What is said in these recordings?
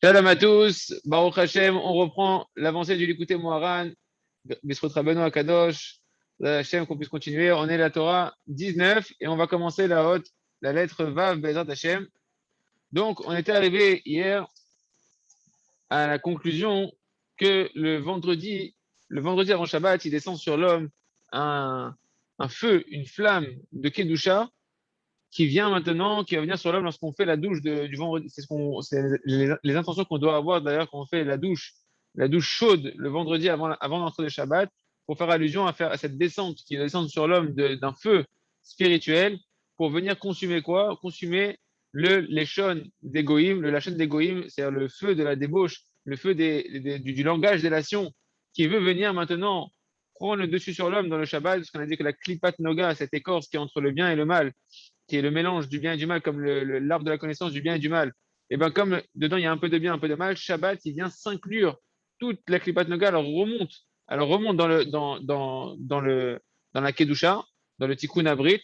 Shalom à tous, Baruch Hashem, on reprend l'avancée du Likutei Moharan, Bisrot Rabbeinu Akadosh, Hashem qu'on puisse continuer. On est la Torah 19 et on va commencer la haute, la lettre Vav Bezrat Hashem. Donc, on était arrivé hier à la conclusion que le vendredi avant Shabbat, il descend sur l'homme un feu, une flamme de Kedusha qui vient maintenant, qui va venir sur l'homme lorsqu'on fait la douche du vendredi. C'est les intentions qu'on doit avoir d'ailleurs quand on fait la douche chaude le vendredi avant l'entrée de Shabbat, pour faire allusion à cette descente qui va descendre sur l'homme d'un feu spirituel pour venir consumer quoi? Consumer les chaunes d'égoïm, le lachon d'égoïm, c'est-à-dire le feu de la débauche, le feu du langage des nations, qui veut venir maintenant prendre le dessus sur l'homme dans le Shabbat, parce qu'on a dit que la klipat noga, cette écorce qui est entre le bien et le mal, qui est le mélange du bien et du mal, comme l'arbre de la connaissance du bien et du mal, et bien comme dedans il y a un peu de bien, un peu de mal, Shabbat, il vient s'inclure. Toute la Klipat Noga, elle remonte dans la Kedusha, dans le Tikkun Abrit.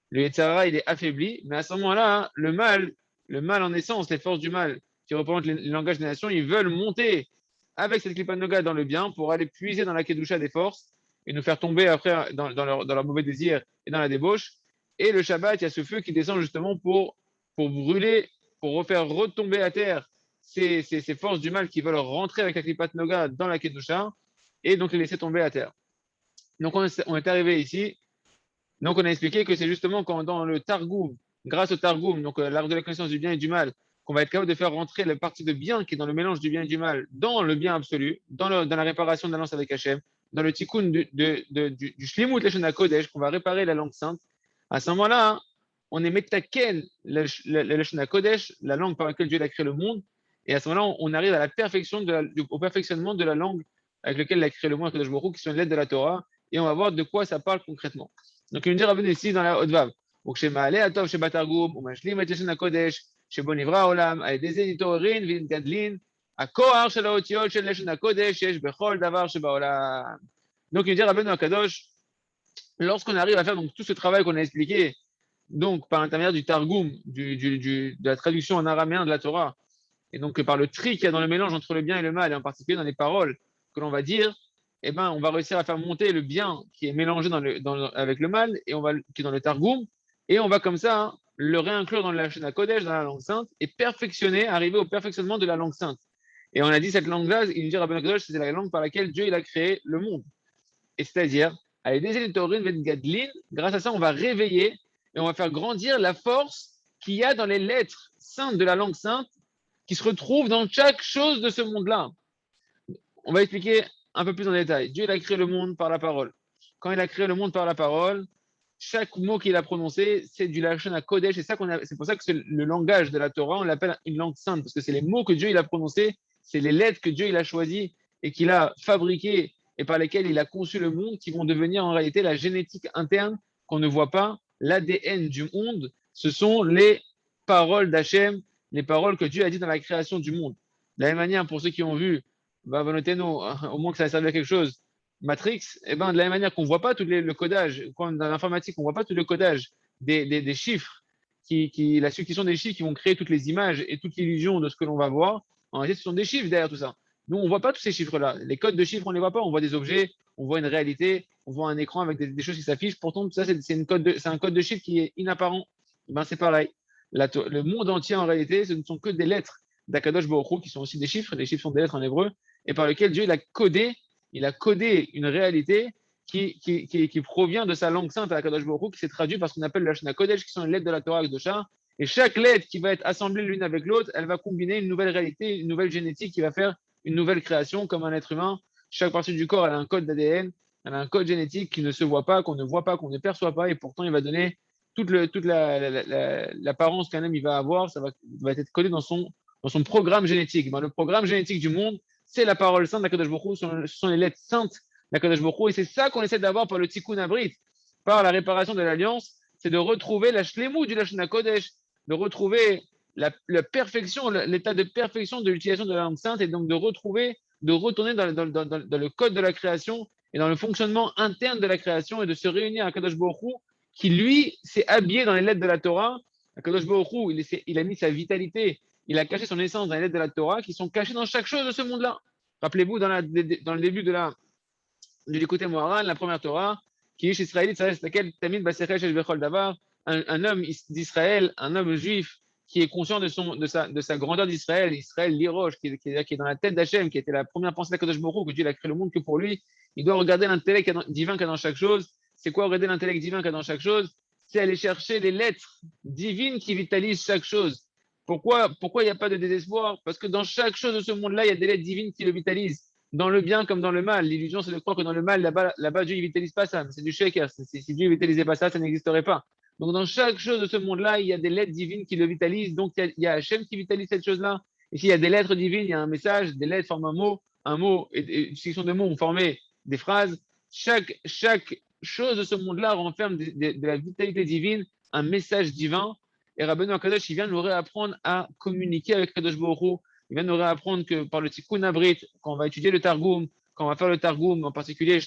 Le Yetzirah, il est affaibli, mais à ce moment-là, hein, le mal en essence, les forces du mal qui représentent les langages des nations, ils veulent monter avec cette Klipat Noga dans le bien pour aller puiser dans la Kedusha des forces et nous faire tomber après dans leur mauvais désir et dans la débauche. Et le Shabbat, il y a ce feu qui descend justement pour brûler, pour refaire retomber à terre ces forces du mal qui veulent rentrer avec la Klipat Noga dans la Kedusha et donc les laisser tomber à terre. Donc on est arrivé ici. Donc on a expliqué que c'est justement quand dans le Targum, grâce au Targum, donc l'art de la connaissance du bien et du mal, qu'on va être capable de faire rentrer la partie de bien qui est dans le mélange du bien et du mal, dans le bien absolu, dans la réparation de l'alliance avec Hachem, dans le tikkun du shlimut leshon kodesh, qu'on va réparer la langue sainte. À ce moment-là, hein, on est metaken le leshon kodesh, la langue par laquelle Dieu a créé le monde, et à ce moment-là, on arrive à la perfection au perfectionnement de la langue avec laquelle il a créé le monde, Kadosh Baruch Hu, qui sont les lettres de la Torah, et on va voir de quoi ça parle concrètement. Donc, il nous dit Rabbeinu ici dans la haute vav. וכשמעלה הטוב שבתרגום ומשלים את לשון הקודש שבו נברא העולם על ידי זה נתעוררין ונתגדלין הכוח של האותיות של לשון הקודש שיש בכל דבר שבעולם. Donc, il nous dit Rabbeinu Akadosh, lorsqu'on arrive à faire donc, tout ce travail qu'on a expliqué, donc par l'intermédiaire du Targum, de la traduction en araméen de la Torah, et donc par le tri qu'il y a dans le mélange entre le bien et le mal, et en particulier dans les paroles que l'on va dire, eh ben, on va réussir à faire monter le bien qui est mélangé avec le mal, qui est dans le Targum, et on va comme ça hein, le réinclure dans la Shana Kodesh, dans la langue sainte, et perfectionner, arriver au perfectionnement de la langue sainte. Et on a dit cette langue-là, il nous dit Rabbeinu Kadosh, c'est la langue par laquelle Dieu il a créé le monde. Et c'est-à-dire, grâce à ça, on va réveiller et on va faire grandir la force qu'il y a dans les lettres saintes de la langue sainte qui se retrouvent dans chaque chose de ce monde-là. On va expliquer un peu plus en détail. Dieu il a créé le monde par la parole. Quand il a créé le monde par la parole, chaque mot qu'il a prononcé, c'est du lachon à kodesh. C'est pour ça que le langage de la Torah, on l'appelle une langue sainte, parce que c'est les mots que Dieu il a prononcés, c'est les lettres que Dieu il a choisies et qu'il a fabriquées et par lesquelles il a conçu le monde, qui vont devenir en réalité la génétique interne qu'on ne voit pas, l'ADN du monde. Ce sont les paroles d'Hachem, les paroles que Dieu a dit dans la création du monde. De la même manière, pour ceux qui ont vu, bah, au moins que ça a servi à quelque chose, Matrix, eh ben, de la même manière qu'on ne voit pas tout le codage, quand dans l'informatique, on ne voit pas tout le codage des chiffres, la succession des chiffres qui vont créer toutes les images et toute l'illusion de ce que l'on va voir. En réalité, ce sont des chiffres derrière tout ça. Nous, on ne voit pas tous ces chiffres-là. Les codes de chiffres, on ne les voit pas. On voit des objets, on voit une réalité, on voit un écran avec des choses qui s'affichent. Pourtant, tout ça, c'est un code de chiffres qui est inapparent. Eh ben, c'est pareil. Le monde entier, en réalité, ce ne sont que des lettres d'Akadosh Baruch Hu, qui sont aussi des chiffres. Les chiffres sont des lettres en hébreu, et par lesquelles Dieu il a codé une réalité qui provient de sa langue sainte à Akadosh Baruch Hu, qui s'est traduite par ce qu'on appelle la Shana Kodesh, qui sont les lettres de la Torah Kedosha. Et chaque lettre qui va être assemblée l'une avec l'autre, elle va combiner une nouvelle réalité, une nouvelle génétique qui va faire une nouvelle création comme un être humain. Chaque partie du corps, elle a un code d'ADN, elle a un code génétique qui ne se voit pas, qu'on ne voit pas, qu'on ne perçoit pas, et pourtant il va donner toute l'apparence qu'un homme il va avoir, va être codé dans son programme génétique. Ben, le programme génétique du monde, c'est la parole sainte d'Akadosh Baruch Hu, ce sont les lettres saintes d'Akadosh Baruch Hu, et c'est ça qu'on essaie d'avoir par le Tikkun Abrit, par la réparation de l'alliance, c'est de retrouver la shlemut du Lashon HaKodesh, de retrouver la perfection, l'état de perfection de l'utilisation de la langue sainte, et donc de retourner dans le code de la création et dans le fonctionnement interne de la création, et de se réunir à Kadosh Baruch Hu, qui lui s'est habillé dans les lettres de la Torah. Kadosh Baruch Hu, il a mis sa vitalité il a caché son essence dans les lettres de la Torah qui sont cachées dans chaque chose de ce monde-là. Rappelez-vous, dans le début de l'écouter Moharan, la première Torah, qui est israélite, c'est laquelle Tamid Basechel Shesh Bechol Davar, un homme d'Israël, un homme juif qui est conscient de sa grandeur d'Israël, Israël l'Iroche, qui est dans la tête d'Hachem, qui était la première pensée de Kadosh Baruch Hu, que Dieu a créé le monde que pour lui. Il doit regarder l'intellect divin qu'il y a dans chaque chose. C'est quoi regarder l'intellect divin qu'il y a dans chaque chose? C'est aller chercher les lettres divines qui vitalisent chaque chose. Pourquoi il n'y a pas de désespoir? Parce que dans chaque chose de ce monde-là, il y a des lettres divines qui le vitalisent dans le bien comme dans le mal. L'illusion, c'est de croire que dans le mal, là-bas Dieu ne vitalise pas ça. C'est du shaker. Si Dieu ne vitalisait pas ça, ça n'existerait pas. Donc, dans chaque chose de ce monde-là, il y a des lettres divines qui le vitalisent. Donc, il y a Hachem qui vitalise cette chose-là. Et s'il y a des lettres divines, il y a un message, des lettres forment un mot, et une succession de mots ont formé des phrases. Chaque chose de ce monde-là renferme de la vitalité divine, un message divin. Et Rabbeinu Akadosh, il vient nous réapprendre à communiquer avec Kadosh Baruch Hu. Il vient nous réapprendre que par le Tikkun Abrit, quand on va étudier le Targum, quand on va faire le Targum, en particulier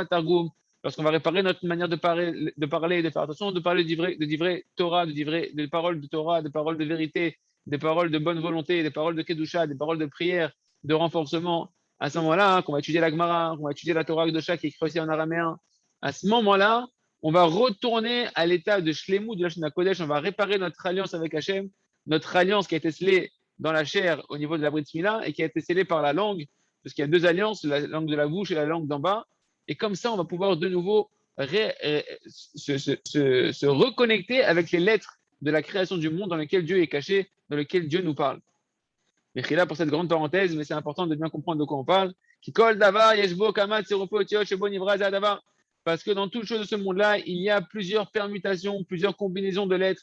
Targum, lorsqu'on va réparer notre manière de parler, de faire attention, de parler de vrai Torah, de paroles de Torah, de paroles de vérité, des paroles de bonne volonté, des paroles de Kedusha, des paroles de prière, de renforcement. À ce moment-là, qu'on va étudier la Gemara, qu'on va étudier la Torah Kedusha qui est écrite aussi en araméen, à ce moment-là, on va retourner à l'état de Shlemut de la Shana Kodesh, on va réparer notre alliance avec Hachem, notre alliance qui a été scellée dans la chair au niveau de la Brit Mila et qui a été scellée par la langue, parce qu'il y a deux alliances, la langue de la bouche et la langue d'en bas. Et comme ça, on va pouvoir de nouveau se reconnecter avec les lettres de la création du monde dans lequel Dieu est caché, dans lequel Dieu nous parle. Mais là pour cette grande parenthèse, mais c'est important de bien comprendre de quoi on parle. Qui colle davar, yeshbo, kamat, seropo, tiot, shebo, nivra, davar. Parce que dans toute chose de ce monde-là, il y a plusieurs permutations, plusieurs combinaisons de lettres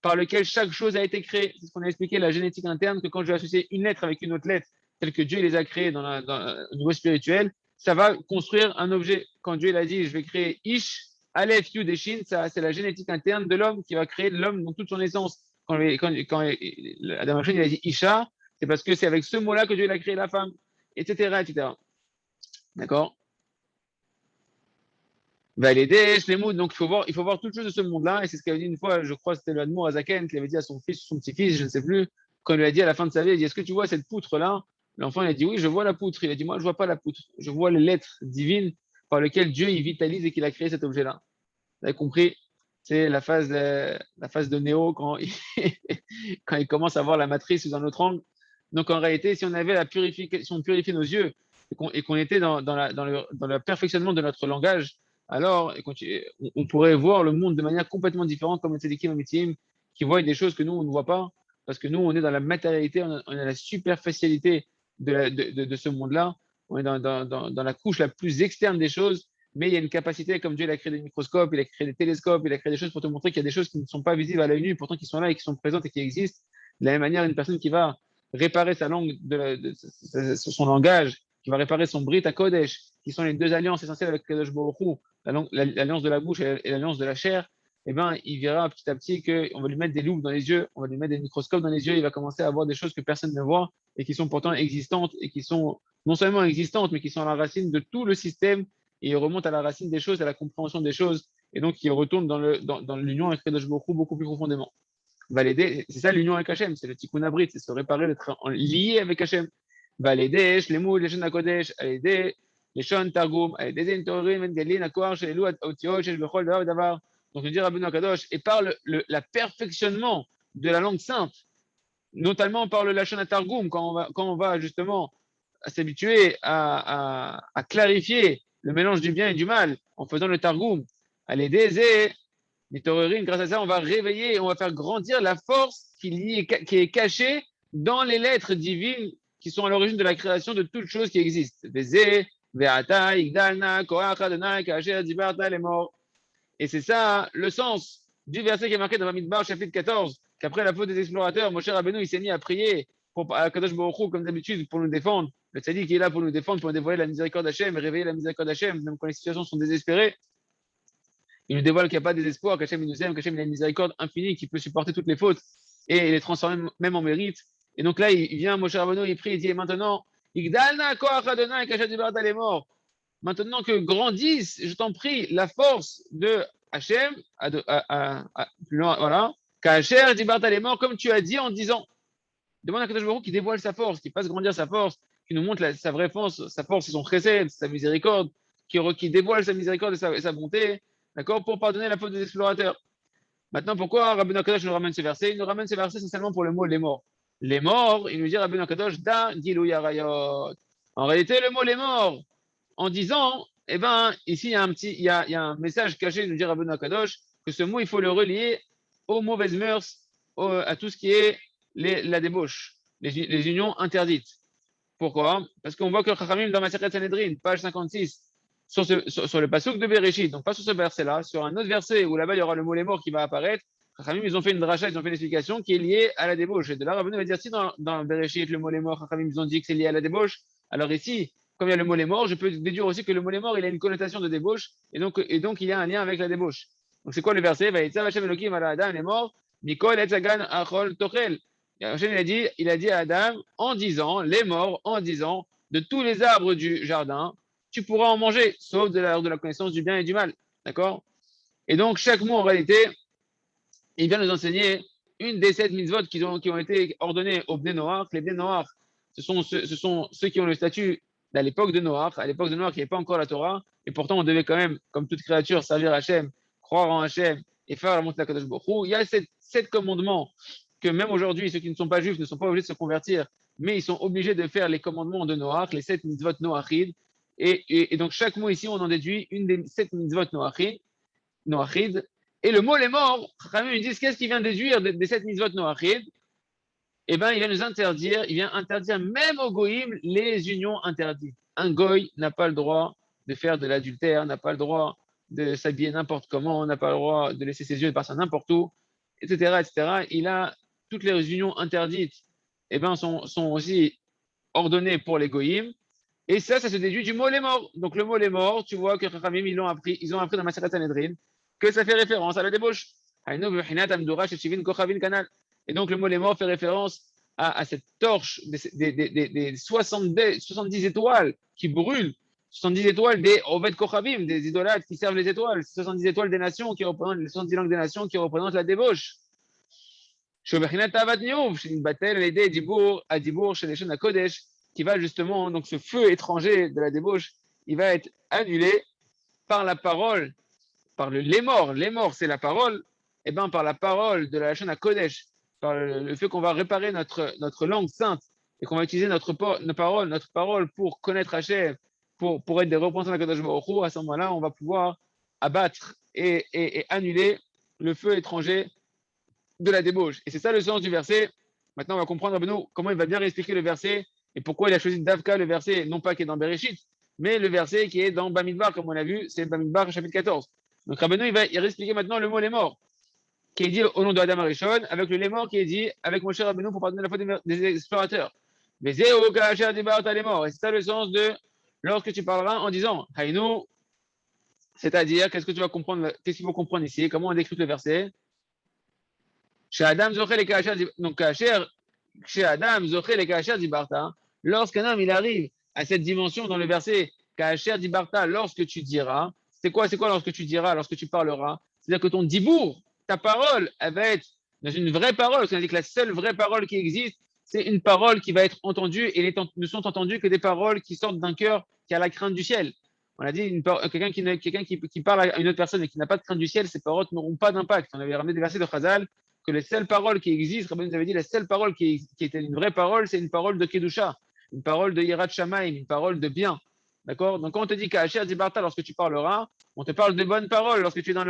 par lesquelles chaque chose a été créée. C'est ce qu'on a expliqué, la génétique interne, que quand je vais associer une lettre avec une autre lettre, telle que Dieu les a créées au niveau spirituel, ça va construire un objet. Quand Dieu a dit, je vais créer Ish, Aleph, Yud et Shin, ça, c'est la génétique interne de l'homme qui va créer l'homme dans toute son essence. Quand Adam Hashem, il a dit Isha, c'est parce que c'est avec ce mot-là que Dieu a créé la femme, etc., etc. D'accord? Va l'aider, Shlemut. Donc, il faut voir toute chose de ce monde-là. Et c'est ce qu'avait dit une fois, je crois, c'était l'Admour Azaken qui avait dit à son fils, son petit-fils, je ne sais plus, quand il lui a dit à la fin de sa vie, il a dit, est-ce que tu vois cette poutre-là? L'enfant, il a dit, oui, je vois la poutre. Il a dit, moi, je vois pas la poutre. Je vois les lettres divines par lesquelles Dieu, il vitalise et qu'il a créé cet objet-là. Vous avez compris? C'est la phase de Néo quand quand il commence à voir la matrice sous un autre angle. Donc, en réalité, si on avait si on purifiait nos yeux et qu'on était dans le perfectionnement de notre langage, alors on pourrait voir le monde de manière complètement différente, comme les tzadikim amitim, qui voient des choses que nous, on ne voit pas, parce que nous, on est dans la matérialité, on a la superficialité de ce monde-là, on est dans la couche la plus externe des choses, mais il y a une capacité, comme Dieu il a créé des microscopes, il a créé des télescopes, il a créé des choses pour te montrer qu'il y a des choses qui ne sont pas visibles à l'œil nu, pourtant qui sont là et qui sont présentes et qui existent. De la même manière, une personne qui va réparer sa langue, son langage, qui va réparer son Brit à Kodesh, qui sont les deux alliances essentielles avec Kadosh Baruch Hu, l'alliance de la bouche et l'alliance de la chair, eh ben, il verra petit à petit qu'on va lui mettre des loupes dans les yeux, on va lui mettre des microscopes dans les yeux, il va commencer à voir des choses que personne ne voit et qui sont pourtant existantes et qui sont non seulement existantes, mais qui sont à la racine de tout le système et il remonte à la racine des choses, à la compréhension des choses et donc il retourne dans l'union avec Kadosh Baruch Hu beaucoup plus profondément. Va l'aider, c'est ça l'union avec Hachem, c'est le tikkun abrit, c'est se réparer, d'être lié avec Hachem. Va l'aider, shlemut, les shon hakodesh, à l'aider, les shon targum, à l'aider des torim, vengalin, akor, shelelu, otiot, shel bechol, davar. Donc, nous dit Rabbeinu Akadosh, et par la perfectionnement de la langue sainte, notamment par le lashon targum, quand on va justement s'habituer à clarifier le mélange du bien et du mal en faisant le targum, à l'aider, grâce à ça, on va réveiller et on va faire grandir la force qui est cachée dans les lettres divines qui sont à l'origine de la création de toutes choses qui existent. Et c'est ça le sens du verset qui est marqué dans Bamidbar, chapitre 14, qu'après la faute des explorateurs, Moshe Rabbeinu, il s'est mis à prier à Kadosh Baruch Hu, comme d'habitude, pour nous défendre. Le tzaddik qui est là pour nous défendre, pour dévoiler la miséricorde d'Hachem, réveiller la miséricorde d'Hachem, même quand les situations sont désespérées. Il nous dévoile qu'il n'y a pas de désespoir, qu'Hachem nous aime, qu'Hachem a une miséricorde infinie qui peut supporter toutes les fautes et les transformer même en mérite. Et donc là, il vient, Moshe Rabbeinu, il prie, il dit, et maintenant, maintenant que grandisse, je t'en prie, la force de Hachem, plus loin, voilà, Kacher Dibarta les morts, comme tu as dit en disant. Demande à Kadosh Baruch Hu qui dévoile sa force, qui fasse grandir sa force, qui nous montre sa vraie force, sa force, c'est son chesed, sa miséricorde, qui dévoile sa miséricorde et sa bonté, d'accord, pour pardonner la faute des explorateurs. Maintenant, pourquoi Rabbi Nakadosh nous ramène ces versets? Il nous ramène ces versets essentiellement pour le mot les morts. Les morts, il nous dit Rabbi Nakadosh, da gilou yarayot. En réalité, le mot les morts, en disant, eh ben, ici, il y a un message caché, nous dit Rabbi Nakadosh, que ce mot, il faut le relier aux mauvaises mœurs, à tout ce qui est la débauche, les unions interdites. Pourquoi? Parce qu'on voit que Chachamim dans Masechet Sanhedrin, page 56, sur le pasuk de Bereshit, donc pas sur ce verset-là, sur un autre verset où là-bas il y aura le mot les morts qui va apparaître, Chachamim, ils ont fait une dracha, ils ont fait une explication qui est liée à la débauche. Et de là, Rabbeinu va dire si dans Bereshit, le mot les morts, Chachamim, ils ont dit que c'est lié à la débauche, alors ici, comme il y a le mot les morts, je peux déduire aussi que le mot les morts, il a une connotation de débauche, et donc il y a un lien avec la débauche. Donc c'est quoi le verset? Vayetzav Hashem Elokim ala Adam, les morts, Mikol etzagan achol tochel. Hachem, il a dit à Adam, en disant, les morts, en disant, de tous les arbres du jardin, tu pourras en manger, sauf de l'arbre de la connaissance du bien et du mal. D'accord? Et donc, chaque mot, en réalité, il vient nous enseigner une des 7 mitzvot qui ont été ordonnées aux Bnei Noach. Les Bnei Noach, ce sont ceux qui ont le statut à l'époque de Noach. À l'époque de Noach, il n'y avait pas encore la Torah. Et pourtant, on devait quand même, comme toute créature, servir Hachem, croire en Hachem et faire la montée de la Kadosh Baruch Hu. Il y a ces 7 commandements que même aujourd'hui, ceux qui ne sont pas juifs ne sont pas obligés de se convertir, mais ils sont obligés de faire les commandements de Noach, les 7 mitzvot Noachid. Et donc, chaque mot ici, on en déduit une des 7 mitzvot Noachid. Et le mot les morts, ils disent qu'est-ce qui vient déduire des 7 mitzvot Noachid? Eh bien, il vient interdire même aux goïms les unions interdites. Un goï n'a pas le droit de faire de l'adultère, n'a pas le droit de s'habiller n'importe comment, n'a pas le droit de laisser ses yeux passer n'importe où, etc., etc. Il a toutes les unions interdites, eh ben, sont aussi ordonnées pour les goïms. Et ça se déduit du mot les morts. Donc le mot les morts, tu vois que Chachamim, ils ont appris dans Masechet Sanhedrin que ça fait référence à la débauche. Et donc le mot les morts fait référence à cette torche des 70 étoiles qui brûlent, 70 étoiles des Oved Kochavim, des idolâtres qui servent les étoiles, 70 étoiles des nations qui représentent les 70 langues des nations qui représentent la débauche. Qui va justement, donc ce feu étranger de la débauche, il va être annulé par la parole, par les morts. Les morts, c'est la parole. Et bien, par la parole de la Lachon à Kodesh, par le fait qu'on va réparer notre langue sainte et qu'on va utiliser notre parole pour connaître Hachem, pour être des représentants de la Kodesh Baruch Hu, à ce moment-là, on va pouvoir abattre et annuler le feu étranger de la débauche. Et c'est ça le sens du verset. Maintenant, on va comprendre Rabbeinu comment il va bien expliquer le verset et pourquoi il a choisi Davka, le verset, non pas qui est dans Bereshit, mais le verset qui est dans Bamidbar, comme on l'a vu, c'est Bamidbar, chapitre 14. Donc Rabbeinu, il va expliquer maintenant le mot les morts, qui est dit au nom de Adam Arishon, avec le les morts qui est dit avec Moshe Rabbeinu pour pardonner la faute des explorateurs. Mais c'est au Kacher Dibar les morts. Et c'est ça le sens de lorsque tu parleras en disant Haïnou, c'est-à-dire, qu'est-ce que tu vas comprendre, qu'est-ce qu'il faut comprendre ici, comment on décrit le verset. Chez Adam Zoché les Kacher, donc Kacher, chez Adam Zoché les Kacher Dibarta, lorsqu'un homme il arrive à cette dimension dans le verset Kacher Dibarta, lorsque tu diras, c'est quoi lorsque tu diras, lorsque tu parleras? C'est-à-dire que ton dibour, ta parole, elle va être dans une vraie parole, parce qu'on a dit que la seule vraie parole qui existe, c'est une parole qui va être entendue, et ne sont entendues que des paroles qui sortent d'un cœur qui a la crainte du ciel. On a dit quelqu'un qui parle à une autre personne et qui n'a pas de crainte du ciel, ces paroles n'auront pas d'impact. On avait ramené des versets de Chazal que les seules paroles qui existent, Rabbi nous avait dit, la seule parole qui était une vraie parole, c'est une parole de Kedusha, une parole de Yirat Shamayim, une parole de bien. D'accord? Donc, quand on te dit qu'Asher Dibarta, lorsque tu parleras, on te parle de bonnes paroles, lorsque tu es dans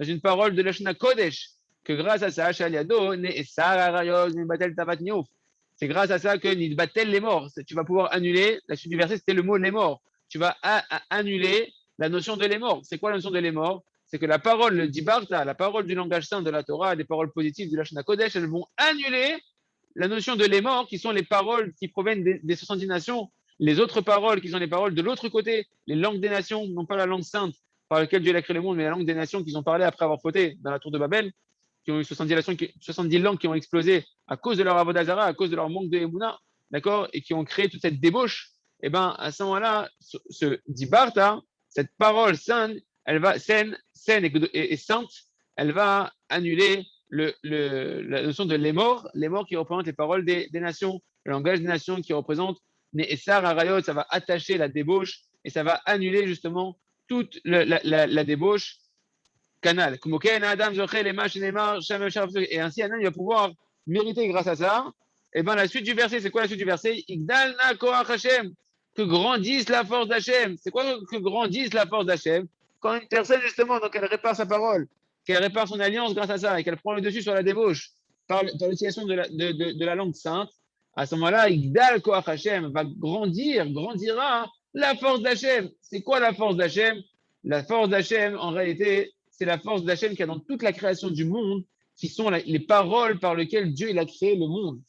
une parole de Lashon Kodesh, que grâce à ça, c'est grâce à ça que Nidbatel les morts. Tu vas pouvoir annuler, la suite du verset, c'était le mot les morts. Tu vas annuler la notion de les morts. C'est quoi la notion de les morts? C'est que la parole, le Dibarta, la parole du langage saint de la Torah, des paroles positives du Lashon Kodesh, elles vont annuler la notion de les morts, qui sont les paroles qui proviennent des 70 nations, les autres paroles qui sont les paroles de l'autre côté, les langues des nations, non pas la langue sainte par laquelle Dieu a créé le monde, mais la langue des nations qu'ils ont parlé après avoir fauté dans la tour de Babel, qui ont eu 70 langues qui ont explosé à cause de leur avodazara, à cause de leur manque de Emouna, d'accord, et qui ont créé toute cette débauche. Et bien, à ce moment-là, ce Dibarta, cette parole sainte, elle va saine et sainte, elle va annuler la notion de les morts qui représentent les paroles des nations, le langage des nations qui représente Ne'esar Arayot, ça va attacher la débauche et ça va annuler justement toute la débauche canal. Et ainsi, Anan, il va pouvoir mériter grâce à ça. Et bien, la suite du verset, c'est quoi la suite du verset? Igdalna Koach Hashem. Que grandisse la force d'Hachem. C'est quoi que grandisse la force d'Hachem? Quand une personne, justement, donc elle répare sa parole, qu'elle répare son alliance grâce à ça et qu'elle prend le dessus sur la débauche par l'utilisation de la langue sainte, à ce moment-là, Igdal Koach Hashem va grandira la force d'Hachem. C'est quoi la force d'Hachem? La force d'Hachem, en réalité, c'est la force d'Hachem qu'il y a dans toute la création du monde, qui sont les paroles par lesquelles Dieu il a créé le monde.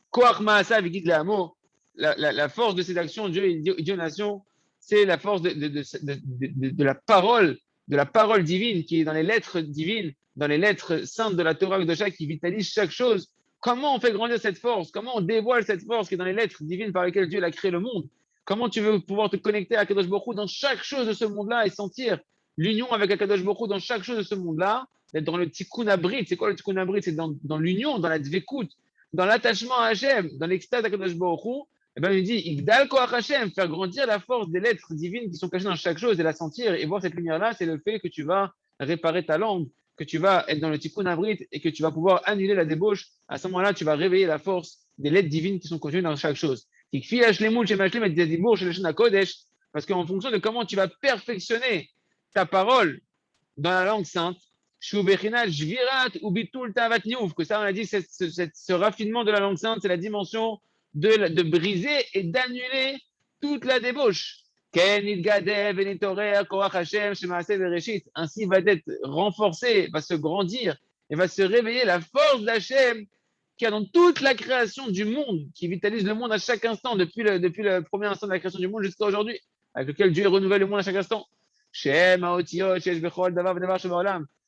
Koach Ma'asa Vigid Le'amo, la force de ces actions, Dieu nation, c'est la force de la parole divine qui est dans les lettres divines, dans les lettres saintes de la Torah Kedoshah qui vitalise chaque chose. Comment on fait grandir cette force? Comment on dévoile cette force qui est dans les lettres divines par lesquelles Dieu a créé le monde? Comment tu veux pouvoir te connecter à Kadosh Baruch Hu dans chaque chose de ce monde-là et sentir l'union avec Kadosh Baruch Hu dans chaque chose de ce monde-là, d'être dans le tikkun abrit? C'est quoi le tikkun abrit? C'est dans l'union, dans la dvekut, dans l'attachement à Hachem, dans l'extase à Kadosh Baruch Hu. Et bien, il dit, Igdal Koach Hashem, faire grandir la force des lettres divines qui sont cachées dans chaque chose et la sentir et voir cette lumière-là, c'est le fait que tu vas réparer ta langue, que tu vas être dans le tikkun abrit et que tu vas pouvoir annuler la débauche. À ce moment-là, tu vas réveiller la force des lettres divines qui sont contenues dans chaque chose. Parce qu'en fonction de comment tu vas perfectionner ta parole dans la langue sainte, que ça on a dit, ce raffinement de la langue sainte, c'est la dimension de briser et d'annuler toute la débauche. Ainsi va être renforcé, va se grandir et va se réveiller la force d'Hachem qui y a dans toute la création du monde, qui vitalise le monde à chaque instant, depuis le premier instant de la création du monde jusqu'à aujourd'hui, avec lequel Dieu renouvelle le monde à chaque instant.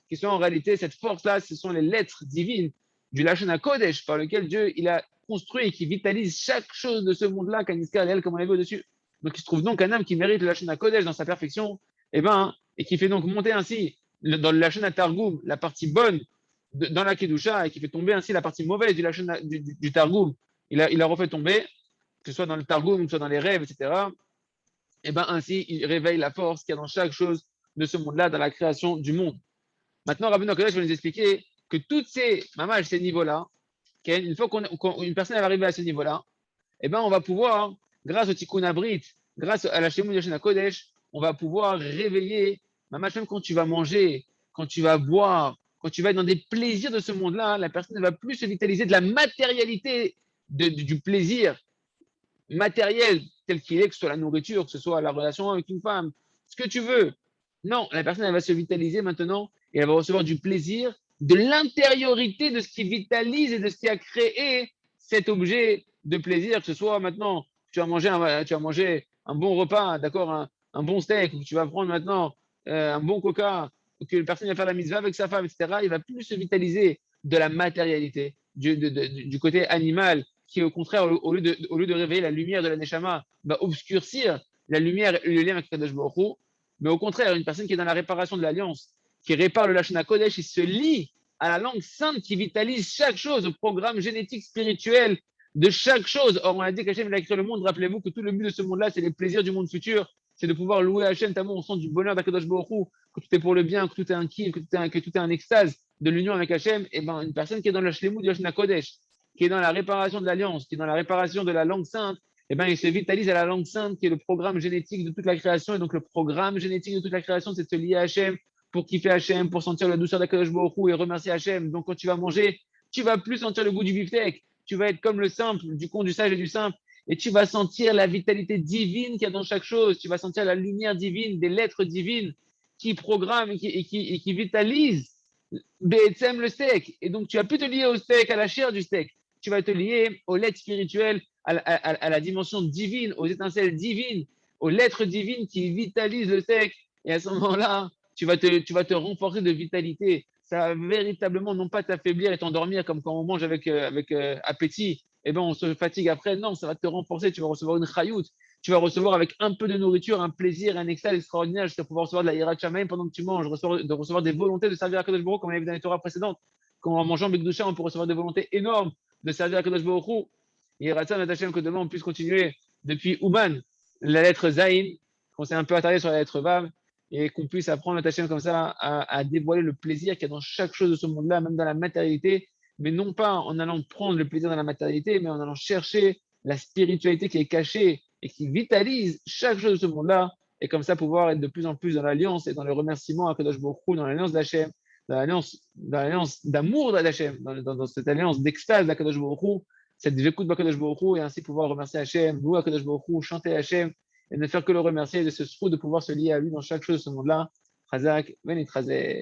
Qui sont en réalité, cette force-là, ce sont les lettres divines du Lashon HaKodesh, par lequel Dieu il a construit et qui vitalise chaque chose de ce monde-là, comme on l'a vu au-dessus. Donc il se trouve donc un homme qui mérite le Lashon HaKodesh dans sa perfection, et qui fait donc monter ainsi, dans le Lashon HaTargum, la partie bonne dans la Kedusha, et qui fait tomber ainsi la partie mauvaise du Targum. Il a refait tomber, que ce soit dans le Targum, que ce soit dans les rêves, etc. Et ainsi, il réveille la force qu'il y a dans chaque chose de ce monde-là, dans la création du monde. Maintenant, Rabbi Kodesh va nous expliquer que toutes ces niveaux-là, une fois qu'une personne va arriver à ce niveau-là, on va pouvoir, grâce au Tikkun Abrit, grâce à la Shemut Yashin Kodesh, on va pouvoir réveiller, même quand tu vas manger, quand tu vas boire, quand tu vas être dans des plaisirs de ce monde-là, la personne ne va plus se vitaliser de la matérialité du plaisir matériel tel qu'il est, que ce soit la nourriture, que ce soit la relation avec une femme, ce que tu veux. Non, la personne elle va se vitaliser maintenant et elle va recevoir du plaisir de l'intériorité de ce qui vitalise et de ce qui a créé cet objet de plaisir, que ce soit maintenant, tu vas manger un bon repas, d'accord, un bon steak, ou tu vas prendre maintenant un bon coca, ou que la personne va faire la mitzvah avec sa femme, etc. Il va plus se vitaliser de la matérialité, du côté animal, qui au contraire, au lieu de réveiller la lumière de la Neshama, va obscurcir la lumière et le lien avec Kadosh Baruch Hu. Mais au contraire, une personne qui est dans la réparation de l'alliance, qui répare le Lashon HaKodesh, il se lie à la langue sainte qui vitalise chaque chose, au programme génétique spirituel de chaque chose. Or, on a dit qu'Hachem a créé le monde. Rappelez-vous que tout le but de ce monde-là, c'est les plaisirs du monde futur. C'est de pouvoir louer Hachem tellement on sent du bonheur d'Akadosh Baruch Hu, que tout est pour le bien, que tout est un kiff, que tout est un extase de l'union avec Hachem. Et une personne qui est dans le Shlemut du Lashon HaKodesh, qui est dans la réparation de l'alliance, qui est dans la réparation de la langue sainte, il se vitalise à la langue sainte, qui est le programme génétique de toute la création. Et donc, le programme génétique de toute la création, c'est de se lier à Hachem, pour kiffer Hachem, pour sentir la douceur d'Akadosh Baruch Hu et remercier Hachem. Donc, quand tu vas manger, tu vas plus sentir le goût du beefsteak. Tu vas être comme le simple, du con, du sage et du simple. Et tu vas sentir la vitalité divine qu'il y a dans chaque chose. Tu vas sentir la lumière divine, des lettres divines qui programment et qui vitalisent le steak. Et donc, tu vas plus te lier au steak, à la chair du steak. Tu vas te lier aux lettres spirituelles, à la dimension divine, aux étincelles divines, aux lettres divines qui vitalisent le steak. Et à ce moment-là, tu vas te renforcer de vitalité. Ça va véritablement non pas t'affaiblir et t'endormir comme quand on mange avec appétit. On se fatigue après. Non, ça va te renforcer. Tu vas recevoir une chayout. Tu vas recevoir avec un peu de nourriture un plaisir, un extase extraordinaire. Tu vas pouvoir recevoir de la hirat shamayim pendant que tu manges, de recevoir des volontés de servir à Kadosh Baruch comme on l'a vu dans les Torahs précédentes. qu'en mangeant Bekdusha, on peut recevoir des volontés énormes de servir à Kadosh Baruch Hu. Et Ratzon Hashem que demain on puisse continuer depuis Uman, la lettre Zain, qu'on s'est un peu attardé sur la lettre Vav, et qu'on puisse apprendre à Hashem comme ça à dévoiler le plaisir qu'il y a dans chaque chose de ce monde-là, même dans la matérialité, mais non pas en allant prendre le plaisir dans la matérialité, mais en allant chercher la spiritualité qui est cachée et qui vitalise chaque chose de ce monde-là, et comme ça pouvoir être de plus en plus dans l'alliance et dans le remerciement à Kadosh Baruch Hu, dans l'alliance d'Hachem, dans l'alliance d'amour d'Hachem, dans cette alliance d'extase d'Akadosh Baruch Hu, cette vécoute d'Akadosh Baruch Hu, et ainsi pouvoir remercier Hachem, vous Akadosh Baruch Hu, chanter Hachem, et ne faire que le remercier de ce trou de pouvoir se lier à lui dans chaque chose de ce monde-là. Chazak, Benit Chazek.